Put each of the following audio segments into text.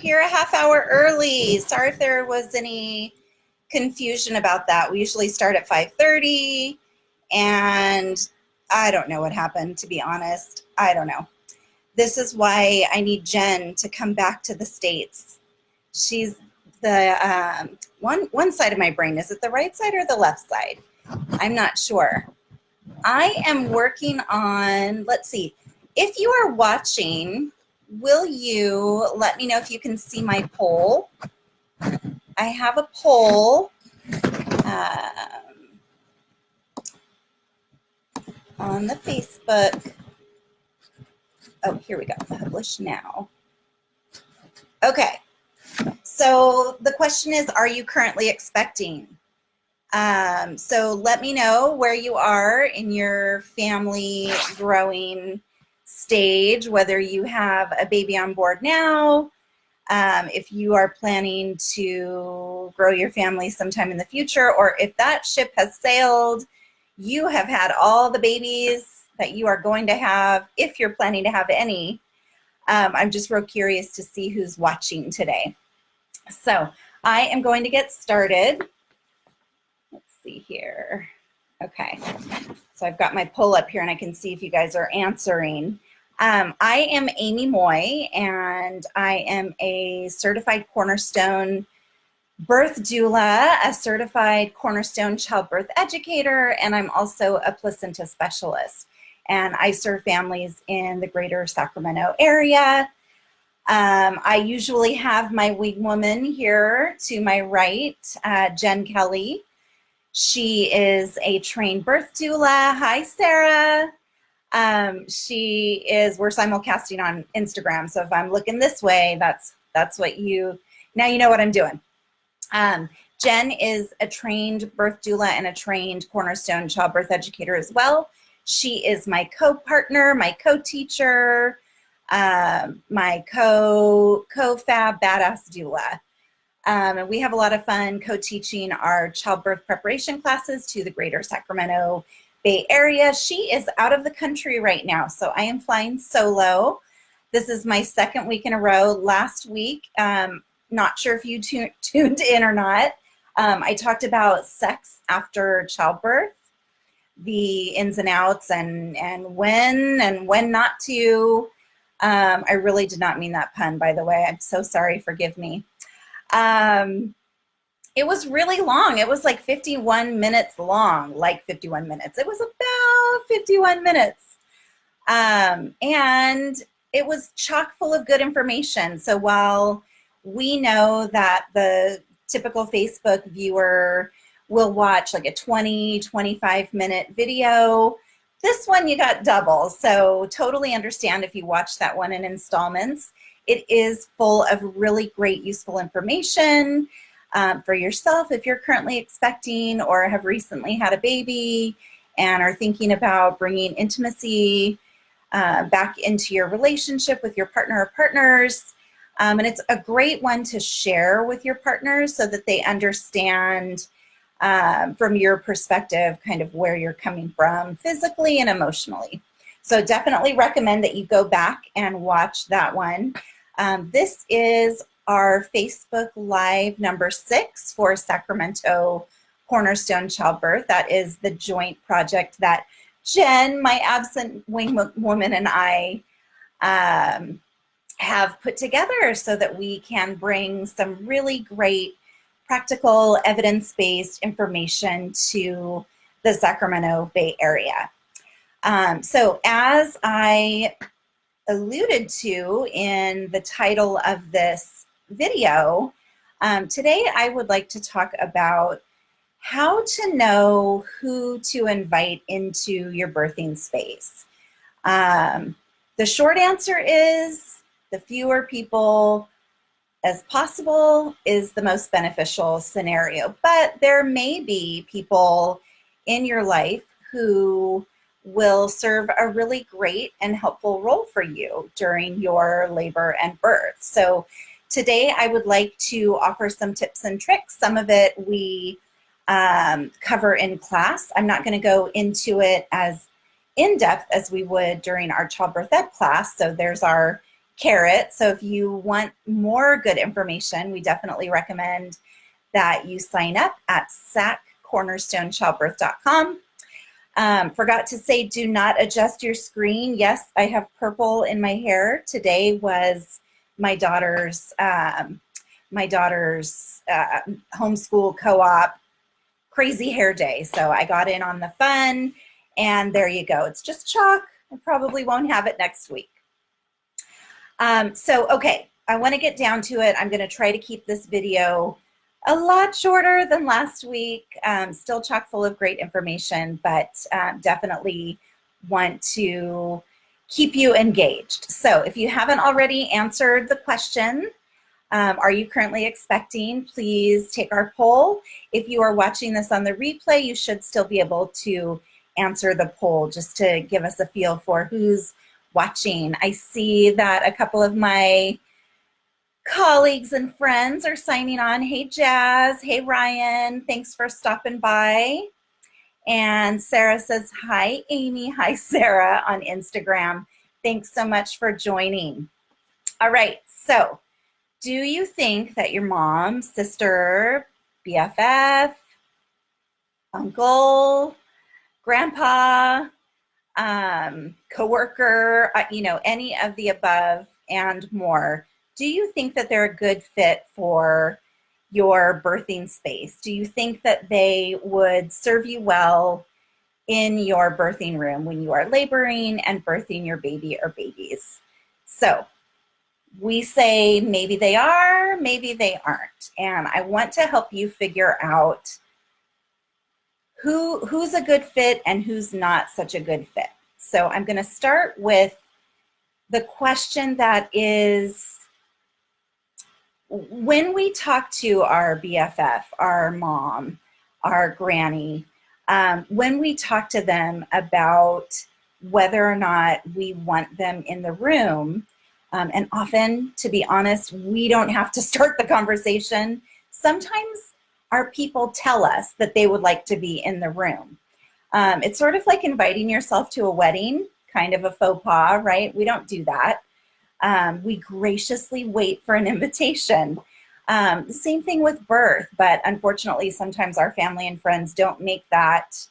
here a half hour early. Sorry if there was any confusion about that. We usually start at 5:30, and I don't know what happened, to be honest. I don't know. This is why I need Jen to come back to the States. She's the one side of my brain. Is it the right side or the left side? I'm not sure. I am working on, let's see, if you are watching, will you let me know if you can see my poll? I have a poll on the Facebook. Oh, here we go. Publish now. Okay. So the question is, are you currently expecting? So let me know where you are in your family growing stage, whether you have a baby on board now, if you are planning to grow your family sometime in the future, or if that ship has sailed, you have had all the babies that you are going to have, if you're planning to have any. I'm just real curious to see who's watching today. So I am going to get started. Let's see here. Okay, so I've got my poll up here and I can see if you guys are answering. I am Amy Moy, and I am a certified Cornerstone birth doula, a certified Cornerstone childbirth educator, and I'm also a placenta specialist. And I serve families in the greater Sacramento area. I usually have my wing woman here to my right, Jen Kelly. She is a trained birth doula. Hi, Sarah. We're simulcasting on Instagram, so if I'm looking this way, that's what now you know what I'm doing. Jen is a trained birth doula and a trained Cornerstone childbirth educator as well. She is my co-partner, my co-teacher, my co-fab badass doula. And we have a lot of fun co-teaching our childbirth preparation classes to the greater Sacramento Bay Area. She is out of the country right now, so I am flying solo. This is my second week in a row. Last week, not sure if you tuned in or not, I talked about sex after childbirth, the ins and outs, and when not to. I really did not mean that pun, by the way. I'm so sorry. Forgive me. It was really long. It was like 51 minutes long, like 51 minutes. It was about 51 minutes. And it was chock full of good information. So while we know that the typical Facebook viewer will watch like a 20, 25-minute video, this one you got double. So totally understand if you watch that one in installments. It is full of really great, useful information for yourself if you're currently expecting or have recently had a baby and are thinking about bringing intimacy back into your relationship with your partner or partners. And it's a great one to share with your partners so that they understand from your perspective kind of where you're coming from physically and emotionally. So definitely recommend that you go back and watch that one. This is our Facebook Live number 6 for Sacramento Cornerstone Childbirth. That is the joint project that Jen, my absent wing woman, and I have put together so that we can bring some really great practical evidence-based information to the Sacramento Bay Area. So as I alluded to in the title of this video, today I would like to talk about how to know who to invite into your birthing space. The short answer is the fewer people as possible is the most beneficial scenario, but there may be people in your life who will serve a really great and helpful role for you during your labor and birth. So today I would like to offer some tips and tricks. Some of it we cover in class. I'm not going to go into it as in depth as we would during our childbirth ed class. So there's our carrot. So if you want more good information, we definitely recommend that you sign up at saccornerstonechildbirth.com. Forgot to say, do not adjust your screen. Yes, I have purple in my hair. Today was my daughter's homeschool co-op crazy hair day. So I got in on the fun, and there you go. It's just chalk. I probably won't have it next week. Okay, I want to get down to it. I'm going to try to keep this video a lot shorter than last week. Still chock full of great information, but definitely want to keep you engaged. So if you haven't already answered the question, are you currently expecting? Please take our poll. If you are watching this on the replay, you should still be able to answer the poll just to give us a feel for who's watching. I see that a couple of my colleagues and friends are signing on. Hey, Jazz. Hey, Ryan. Thanks for stopping by. And Sarah says, hi, Amy. Hi, Sarah on Instagram. Thanks so much for joining. All right. So do you think that your mom, sister, BFF, uncle, grandpa, coworker, any of the above and more, do you think that they're a good fit for your birthing space? Do you think that they would serve you well in your birthing room when you are laboring and birthing your baby or babies? So we say maybe they are, maybe they aren't. And I want to help you figure out who's a good fit and who's not such a good fit. So I'm going to start with the question that is, when we talk to our BFF, our mom, our granny, when we talk to them about whether or not we want them in the room, and often, to be honest, we don't have to start the conversation. Sometimes our people tell us that they would like to be in the room. It's sort of like inviting yourself to a wedding, kind of a faux pas, right? We don't do that. We graciously wait for an invitation. The same thing with birth, but unfortunately, sometimes our family and friends don't make that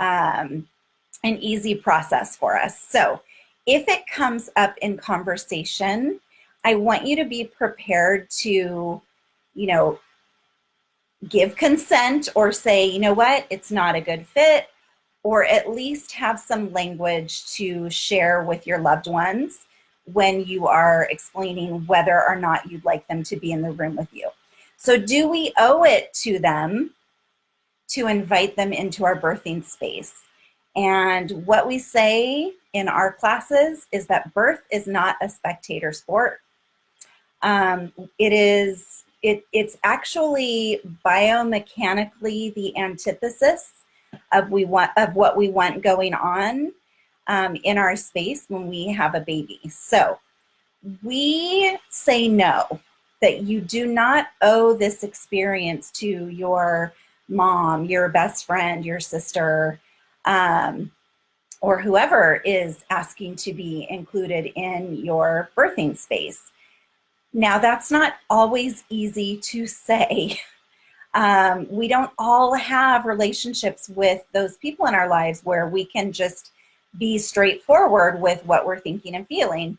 an easy process for us. So if it comes up in conversation, I want you to be prepared to, give consent or say, you know what, it's not a good fit, or at least have some language to share with your loved ones when you are explaining whether or not you'd like them to be in the room with you. So do we owe it to them to invite them into our birthing space? And what we say in our classes is that birth is not a spectator sport. It's actually biomechanically the antithesis of what we want going on in our space when we have a baby. So we say no, that you do not owe this experience to your mom, your best friend, your sister, or whoever is asking to be included in your birthing space. Now, that's not always easy to say. We don't all have relationships with those people in our lives where we can just be straightforward with what we're thinking and feeling.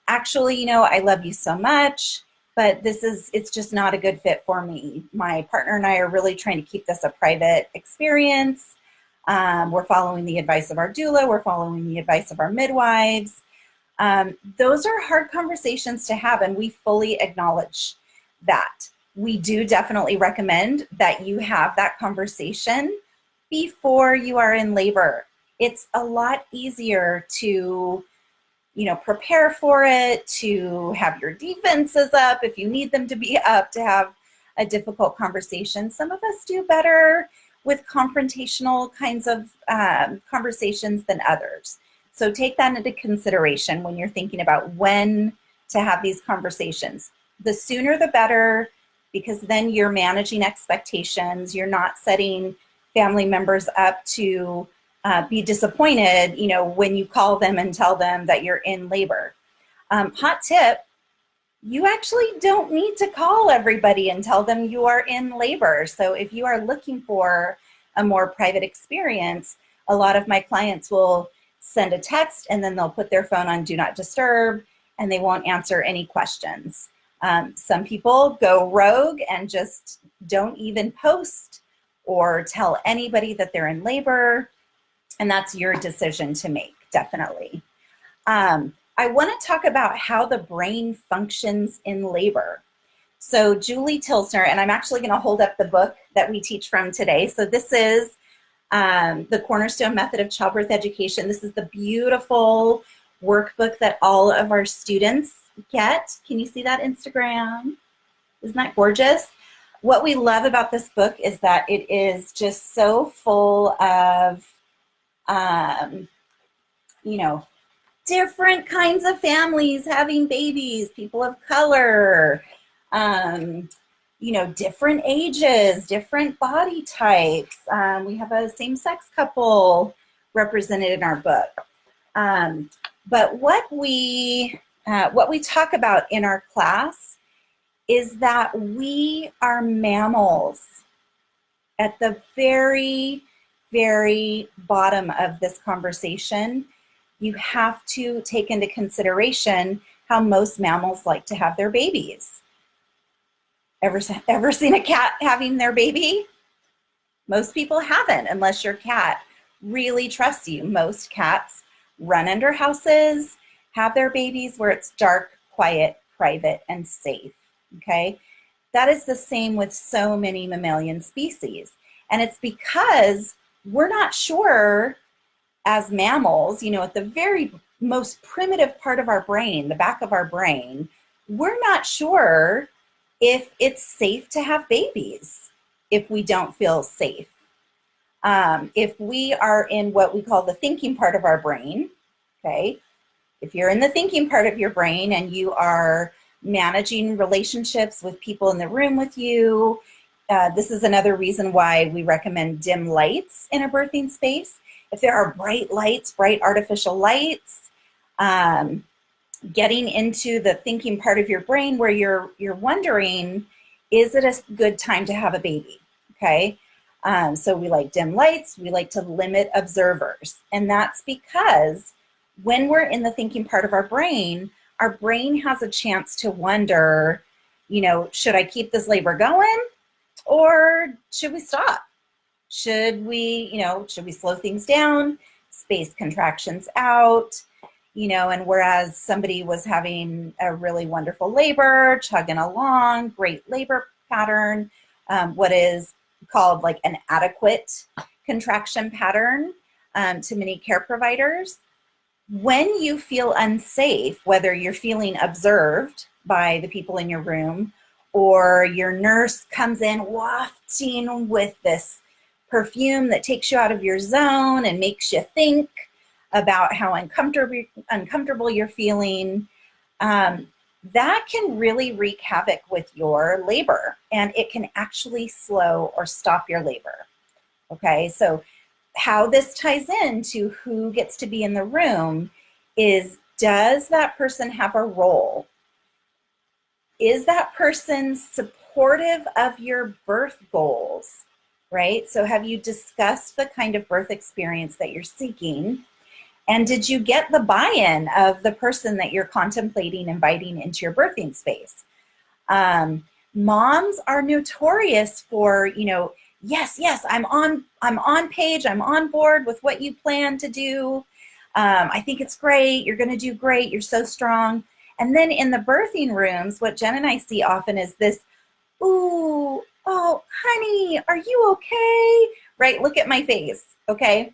Actually, I love you so much, but it's just not a good fit for me. My partner and I are really trying to keep this a private experience. We're following the advice of our doula. We're following the advice of our midwives. Those are hard conversations to have, and we fully acknowledge that. We do definitely recommend that you have that conversation before you are in labor. It's a lot easier to, prepare for it, to have your defenses up if you need them to be up, to have a difficult conversation. Some of us do better with confrontational kinds of conversations than others. So take that into consideration when you're thinking about when to have these conversations. The sooner the better, because then you're managing expectations. You're not setting family members up to be disappointed, when you call them and tell them that you're in labor. Hot tip, you actually don't need to call everybody and tell them you are in labor. So if you are looking for a more private experience, a lot of my clients will send a text and then they'll put their phone on do not disturb and they won't answer any questions. Some people go rogue and just don't even post or tell anybody that they're in labor, and that's your decision to make, definitely. I want to talk about how the brain functions in labor. So Julie Tilsner, and I'm actually going to hold up the book that we teach from today. So this is the Cornerstone Method of Childbirth Education. This is the beautiful workbook that all of our students get. Can you see that, Instagram? Isn't that gorgeous? What we love about this book is that it is just so full of, you know, different kinds of families having babies, people of color, you know, different ages, different body types. We have a same-sex couple represented in our book. But what we talk about in our class is that we are mammals. At the very, very bottom of this conversation, you have to take into consideration how most mammals like to have their babies. Ever seen a cat having their baby? Most people haven't, unless your cat really trusts you. Most cats run under houses, have their babies where it's dark, quiet, private, and safe, okay? That is the same with so many mammalian species. And it's because we're not sure as mammals, you know, at the very most primitive part of our brain, the back of our brain, we're not sure if it's safe to have babies if we don't feel safe. If we are in what we call the thinking part of our brain, okay, if you're in the thinking part of your brain and you are managing relationships with people in the room with you, this is another reason why we recommend dim lights in a birthing space. If there are bright lights, bright artificial lights, getting into the thinking part of your brain where you're wondering, is it a good time to have a baby? Okay, so we like dim lights, we like to limit observers. And that's because when we're in the thinking part of our brain has a chance to wonder, you know, should I keep this labor going or should we stop? Should we slow things down, space contractions out, you know, and whereas somebody was having a really wonderful labor, chugging along, great labor pattern, what is called like an adequate contraction pattern to many care providers. When you feel unsafe, whether you're feeling observed by the people in your room or your nurse comes in wafting with this perfume that takes you out of your zone and makes you think about how uncomfortable you're feeling, that can really wreak havoc with your labor, and it can actually slow or stop your labor. Okay, so how this ties into who gets to be in the room is, does that person have a role? Is that person supportive of your birth goals, right? So have you discussed the kind of birth experience that you're seeking? And did you get the buy-in of the person that you're contemplating inviting into your birthing space? Moms are notorious for, you know, yes, I'm on page, I'm on board with what you plan to do. I think it's great, you're gonna do great, you're so strong. And then in the birthing rooms, what Jen and I see often is this, ooh, oh, honey, are you okay? Right, look at my face, okay?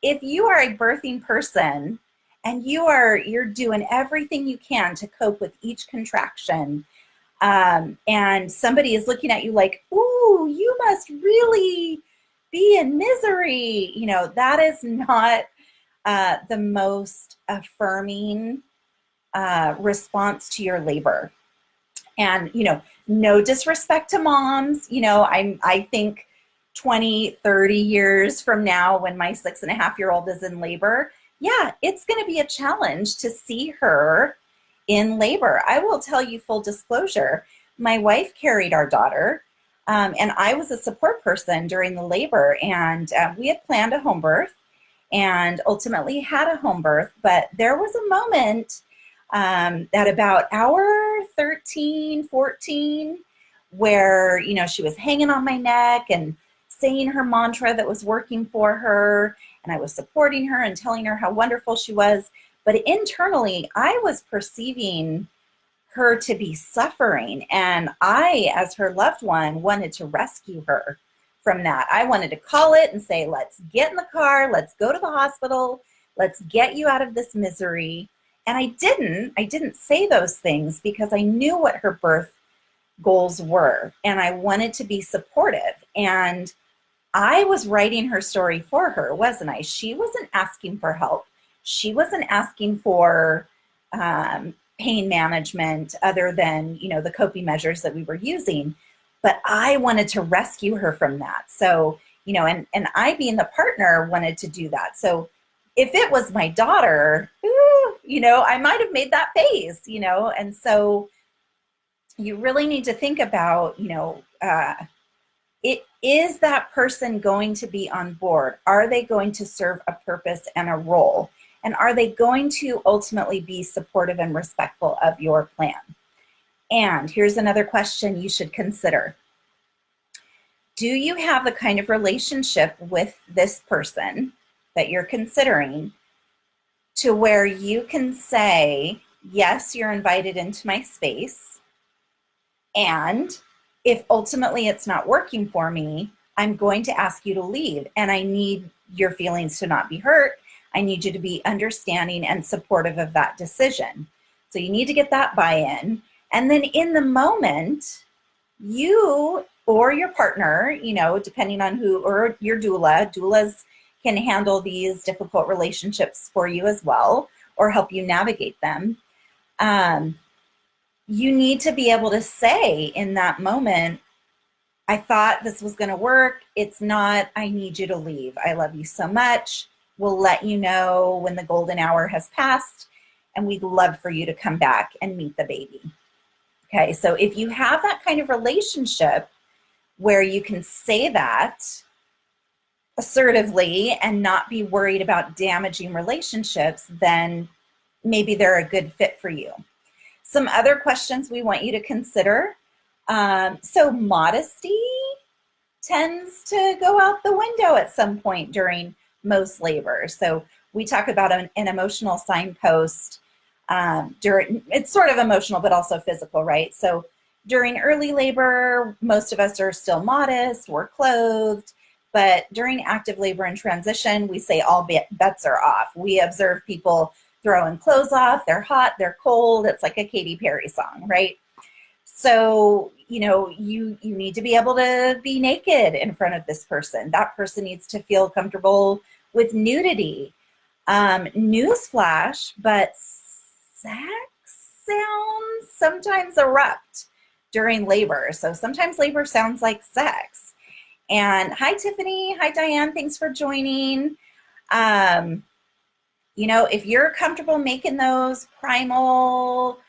If you are a birthing person and you're doing everything you can to cope with each contraction, and somebody is looking at you like, ooh, you must really be in misery, you know, that is not the most affirming response to your labor. And, you know, no disrespect to moms, you know, I think 20, 30 years from now when my 6.5-year-old is in labor, yeah, it's going to be a challenge to see her in labor. I will tell you full disclosure, my wife carried our daughter, and I was a support person during the labor, and we had planned a home birth and ultimately had a home birth. But there was a moment at about hour 13, 14, where, she was hanging on my neck and saying her mantra that was working for her. And I was supporting her and telling her how wonderful she was. But internally, I was perceiving her to be suffering. And I, as her loved one, wanted to rescue her from that. I wanted to call it and say, let's get in the car, let's go to the hospital, let's get you out of this misery. And I didn't say those things because I knew what her birth goals were. And I wanted to be supportive. And I was writing her story for her, wasn't I? She wasn't asking for help. She wasn't asking for pain management other than, the coping measures that we were using. But I wanted to rescue her from that. So, and I, being the partner, wanted to do that. So if it was my daughter, I might have made that face, and so you really need to think about, is that person going to be on board? Are they going to serve a purpose and a role? And are they going to ultimately be supportive and respectful of your plan? And here's another question you should consider. Do you have the kind of relationship with this person that you're considering to where you can say, yes, you're invited into my space, and if ultimately it's not working for me, I'm going to ask you to leave, and I need your feelings to not be hurt. I need you to be understanding and supportive of that decision. So you need to get that buy-in. And then in the moment, you or your partner, depending on who, or your doulas can handle these difficult relationships for you as well, or help you navigate them. You need to be able to say in that moment, I thought this was going to work. It's not. I need you to leave. I love you so much. We'll let you know when the golden hour has passed, and we'd love for you to come back and meet the baby. Okay, so if you have that kind of relationship where you can say that assertively and not be worried about damaging relationships, then maybe they're a good fit for you. Some other questions we want you to consider. So modesty tends to go out the window at some point during most labor. So we talk about an emotional signpost during, it's sort of emotional, but also physical, right? So during early labor, most of us are still modest, we're clothed, but during active labor and transition, we say all bets are off. We observe people throwing clothes off, they're hot, they're cold. It's like a Katy Perry song, right? So, you need to be able to be naked in front of this person. That person needs to feel comfortable with nudity. Newsflash, but sex sounds sometimes erupt during labor. So sometimes labor sounds like sex. And hi, Tiffany. Hi, Diane. Thanks for joining. If you're comfortable making those primal,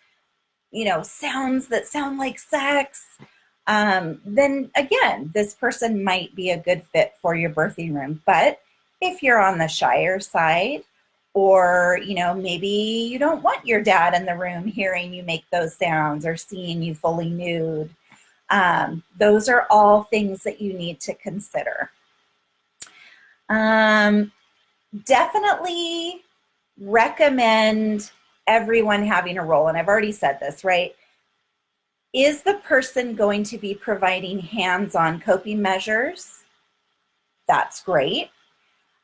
sounds that sound like sex, then again, this person might be a good fit for your birthing room. But if you're on the shyer side, or, maybe you don't want your dad in the room hearing you make those sounds or seeing you fully nude, those are all things that you need to consider. Definitely recommend everyone having a role. And I've already said this, right? Is the person going to be providing hands-on coping measures? That's great.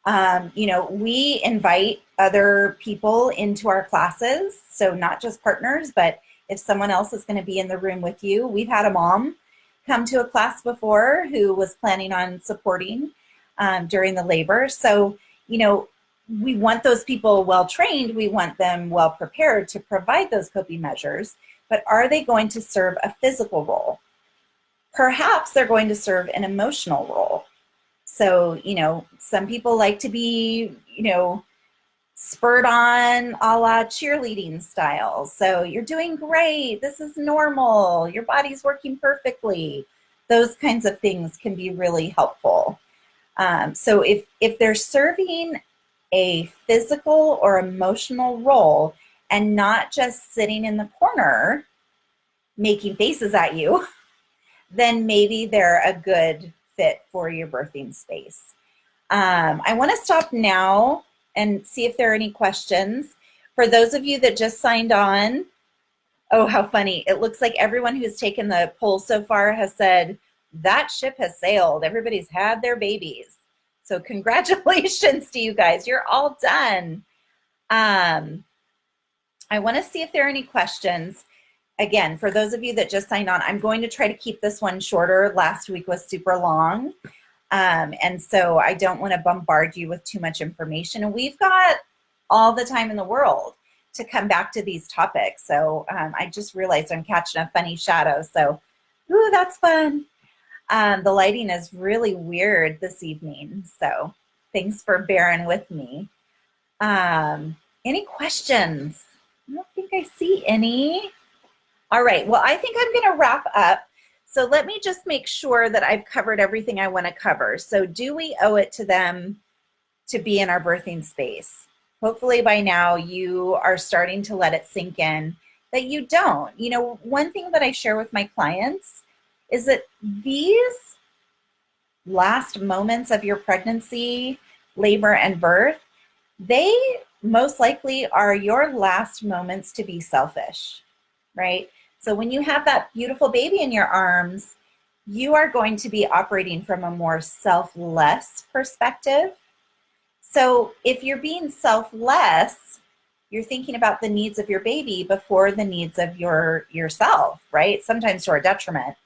We invite other people into our classes. So not just partners, but if someone else is going to be in the room with you. We've had a mom come to a class before who was planning on supporting during the labor. So, we want those people well-trained. We want them well-prepared to provide those coping measures. But are they going to serve a physical role? Perhaps they're going to serve an emotional role. So, some people like to be, spurred on a la cheerleading style. So you're doing great. This is normal. Your body's working perfectly. Those kinds of things can be really helpful. So if they're serving a physical or emotional role and not just sitting in the corner making faces at you, then maybe they're a good fit for your birthing space. I want to stop now and see if there are any questions. For those of you that just signed on, oh, how funny. It looks like everyone who's taken the poll so far has said, that ship has sailed. Everybody's had their babies. So congratulations to you guys. You're all done. I want to see if there are any questions. Again, for those of you that just signed on, I'm going to try to keep this one shorter. Last week was super long. And so I don't want to bombard you with too much information. And we've got all the time in the world to come back to these topics. So I just realized I'm catching a funny shadow. So, ooh, that's fun. The lighting is really weird this evening. So thanks for bearing with me. Any questions? I don't think I see any. All right, well, I think I'm going to wrap up. So let me just make sure that I've covered everything I want to cover. So do we owe it to them to be in our birthing space? Hopefully by now you are starting to let it sink in that you don't. You know, one thing that I share with my clients is that these last moments of your pregnancy, labor, and birth, they most likely are your last moments to be selfish, right? So when you have that beautiful baby in your arms, you are going to be operating from a more selfless perspective. So if you're being selfless, you're thinking about the needs of your baby before the needs of yourself, right? Sometimes to our detriment.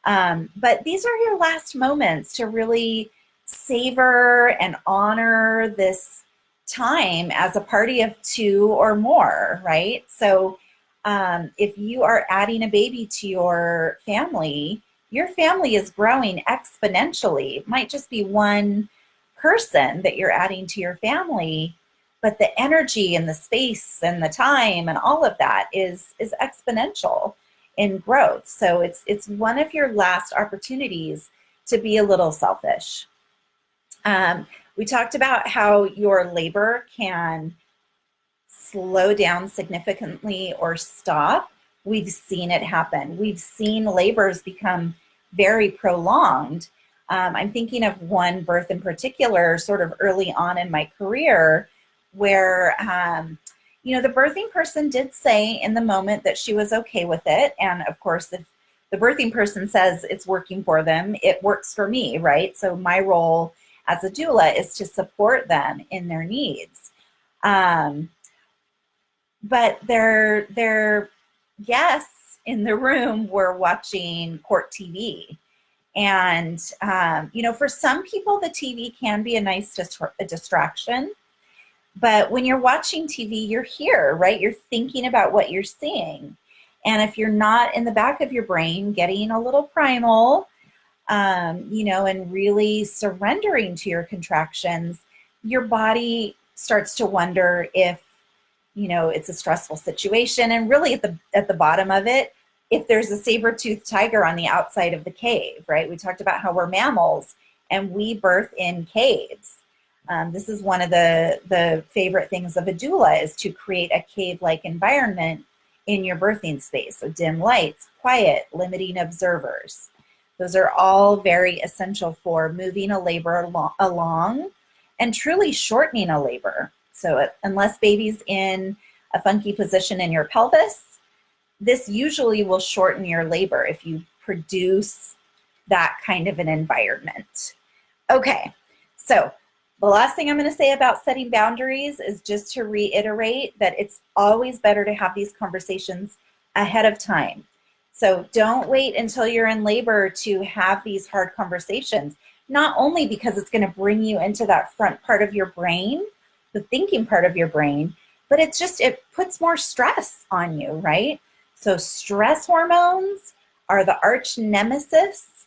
But these are your last moments to really savor and honor this time as a party of two or more, right? So if you are adding a baby to your family is growing exponentially. It might just be one person that you're adding to your family, but the energy and the space and the time and all of that is exponential in growth. So it's one of your last opportunities to be a little selfish. We talked about how your labor can slow down significantly or stop. We've seen it happen. We've seen labors become very prolonged. I'm thinking of one birth in particular, sort of early on in my career, where the birthing person did say in the moment that she was okay with it. And of course, if the birthing person says it's working for them, it works for me, right? So my role as a doula is to support them in their needs. But their guests in the room were watching court TV. And, for some people, the TV can be a nice distraction. But when you're watching TV, you're here, right? You're thinking about what you're seeing. And if you're not in the back of your brain getting a little primal, and really surrendering to your contractions, your body starts to wonder if, it's a stressful situation. And really at the bottom of it, if there's a saber-toothed tiger on the outside of the cave, right? We talked about how we're mammals and we birth in caves. This is one of the favorite things of a doula, is to create a cave-like environment in your birthing space. So dim lights, quiet, limiting observers. Those are all very essential for moving a labor along and truly shortening a labor. So unless baby's in a funky position in your pelvis, this usually will shorten your labor if you produce that kind of an environment. Okay, so the last thing I'm going to say about setting boundaries is just to reiterate that it's always better to have these conversations ahead of time. So don't wait until you're in labor to have these hard conversations, not only because it's going to bring you into that front part of your brain, the thinking part of your brain, but it puts more stress on you, right? So stress hormones are the arch nemesis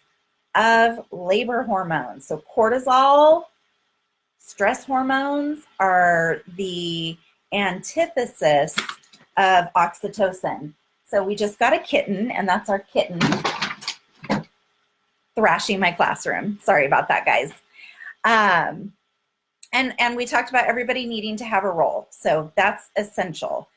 of labor hormones. So cortisol Stress hormones are the antithesis of oxytocin. So we just got a kitten, and that's our kitten thrashing my classroom. Sorry about that, guys. And we talked about everybody needing to have a role. So that's essential.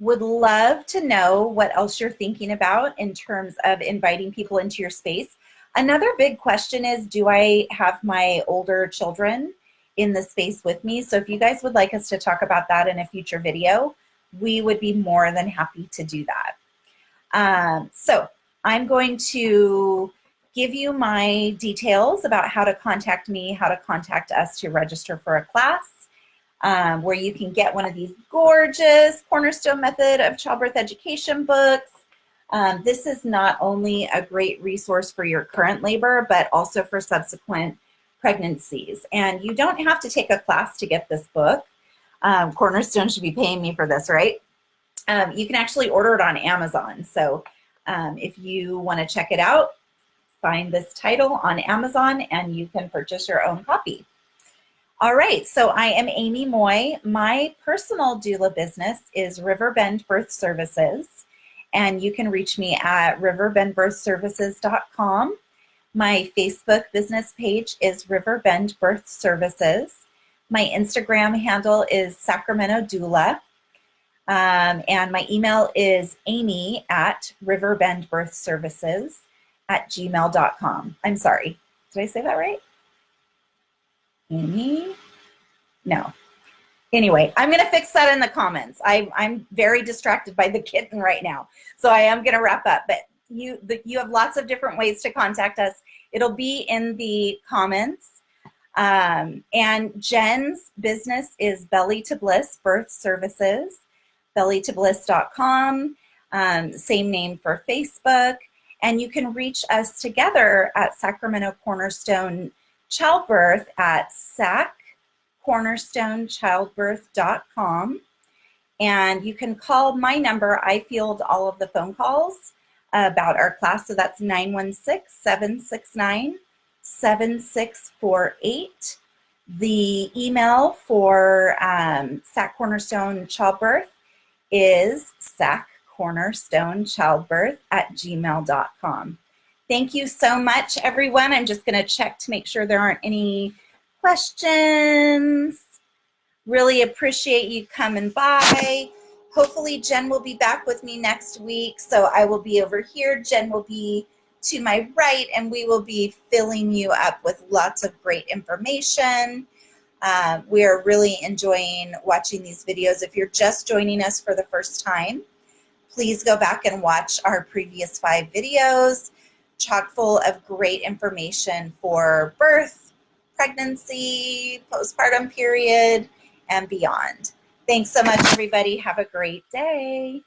Would love to know what else you're thinking about in terms of inviting people into your space. Another big question is, do I have my older children in the space with me? So if you guys would like us to talk about that in a future video, we would be more than happy to do that. So I'm going to give you my details about how to contact me, how to contact us to register for a class, where you can get one of these gorgeous Cornerstone Method of Childbirth Education books. This is not only a great resource for your current labor, but also for subsequent pregnancies. And you don't have to take a class to get this book. Cornerstone should be paying me for this, right? You can actually order it on Amazon. So if you want to check it out, find this title on Amazon and you can purchase your own copy. All right, so I am Amy Moy. My personal doula business is Riverbend Birth Services, and you can reach me at riverbendbirthservices.com. My Facebook business page is Riverbend Birth Services. My Instagram handle is Sacramento Doula. And my email is amy@riverbendbirthservices@gmail.com. I'm sorry, did I say that right? Amy? No. Anyway, I'm going to fix that in the comments. I'm very distracted by the kitten right now, so I am going to wrap up. But you have lots of different ways to contact us. It'll be in the comments. And Jen's business is Belly to Bliss Birth Services, bellytobliss.com, same name for Facebook. And you can reach us together at Sacramento Cornerstone Childbirth at saccornerstonechildbirth.com. And you can call my number. I field all of the phone calls about our class. So that's 916-769-7648. The email for Sac Cornerstone Childbirth is saccornerstonechildbirth@gmail.com. Thank you so much, everyone. I'm just going to check to make sure there aren't any questions. Really appreciate you coming by. Hopefully Jen will be back with me next week. So I will be over here. Jen will be to my right, and we will be filling you up with lots of great information. We are really enjoying watching these videos. If you're just joining us for the first time, please go back and watch our previous 5 videos, chock full of great information for birth, pregnancy, postpartum period, and beyond. Thanks so much, everybody. Have a great day.